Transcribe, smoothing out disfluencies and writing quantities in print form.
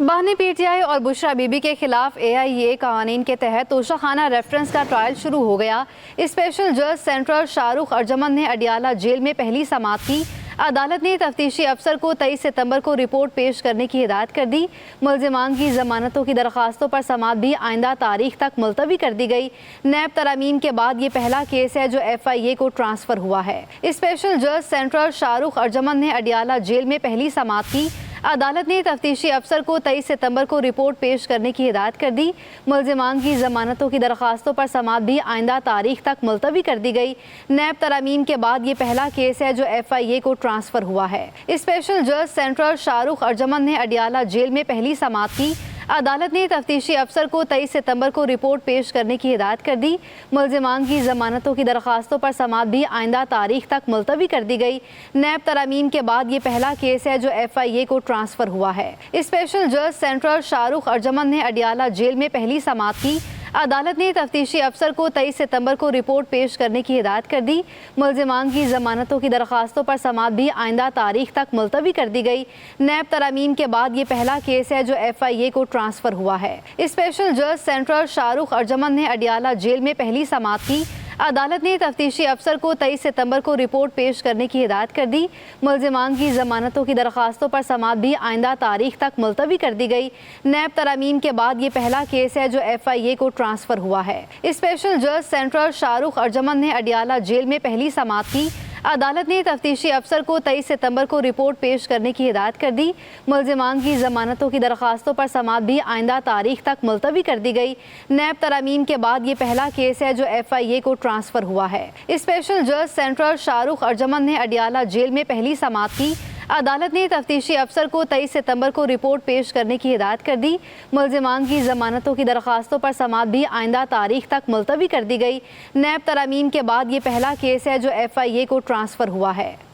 बानी पीटीआई और बुशरा बीबी के खिलाफ एआईए कानून के तहत तोशाखाना रेफरेंस का ट्रायल शुरू हो गया। स्पेशल जज सेंट्रल शाहरुख अर्जमन ने अडियाला जेल में पहली समाअत की। अदालत ने तफ्तीशी अफसर को 23 सितंबर को रिपोर्ट पेश करने की हिदायत कर दी। मुल्जिमान की जमानतों की दरखास्तों पर समाअत भी आइंदा तारीख तक मुलतवी कर दी गई। नैब तरामीम के बाद ये पहला केस है जो एफआईए को ट्रांसफर हुआ है। स्पेशल जज सेंट्रल शाहरुख अर्जमन ने अडियाला जेल में पहली समाअत की। अदालत ने तफ्तीशी अफसर को 23 सितंबर को रिपोर्ट पेश करने की हिदायत कर दी। मुल्जिमान की जमानतों की दरखास्तों पर समाअत भी आइंदा तारीख तक मुलतवी कर दी गई। नैब तरामीम के बाद ये पहला केस है जो एफआईए को ट्रांसफर हुआ है। स्पेशल जज सेंट्रल शाहरुख अर्जमन ने अडियाला जेल में पहली समाअत की। अदालत ने तफ्तीशी अफसर को 23 सितंबर को रिपोर्ट पेश करने की हिदायत कर दी। मुल्जिमान की जमानतों की दरखास्तों पर समाअत भी आइंदा तारीख तक मुलतवी कर दी गई। नैब तरामीम के बाद ये पहला केस है जो एफआईए को ट्रांसफर हुआ है। स्पेशल जज सेंट्रल शाहरुख अर्जमन ने अडियाला जेल में पहली समाअत की। अदालत ने तफ्तीशी अफसर को 23 सितंबर को रिपोर्ट पेश करने की हिदायत कर दी। मुल्जिमान की जमानतों की दरखास्तों पर समाअत भी आइंदा तारीख तक मुलतवी कर दी गई। नैब तरामीम के बाद ये पहला केस है जो एफआईए को ट्रांसफर हुआ है। स्पेशल जज सेंट्रल शाहरुख अर्जमन ने अडियाला जेल में पहली समाअत की। अदालत ने तफ्तीशी अफसर को 23 सितंबर को रिपोर्ट पेश करने की हिदायत कर दी। मुल्जिमान की जमानतों की दरखास्तों पर समाअत भी आइंदा तारीख तक मुलतवी कर दी गई। नैब तरामीम के बाद ये पहला केस है जो एफआईए को ट्रांसफर हुआ है। स्पेशल जज सेंट्रल शाहरुख अर्जमन ने अडियाला जेल में पहली समाअत की। अदालत ने तफ्तीशी अफसर को 23 सितंबर को रिपोर्ट पेश करने की हिदायत कर दी। मुल्जिमान की जमानतों की दरखास्तों पर समाअत भी आइंदा तारीख तक मुलतवी कर दी गई। नैब तरामीम के बाद ये पहला केस है जो एफआईए को ट्रांसफर हुआ है। स्पेशल जज सेंट्रल शाहरुख अर्जमन ने अडियाला जेल में पहली समाअत की। अदालत ने तफ्तीशी अफसर को 23 सितंबर को रिपोर्ट पेश करने की हिदायत कर दी। मुल्जिमान की जमानतों की दरखास्तों पर समाअत भी आइंदा तारीख तक मुलतवी कर दी गई। नैब तरामीम के बाद ये पहला केस है जो एफआईए को ट्रांसफर हुआ है।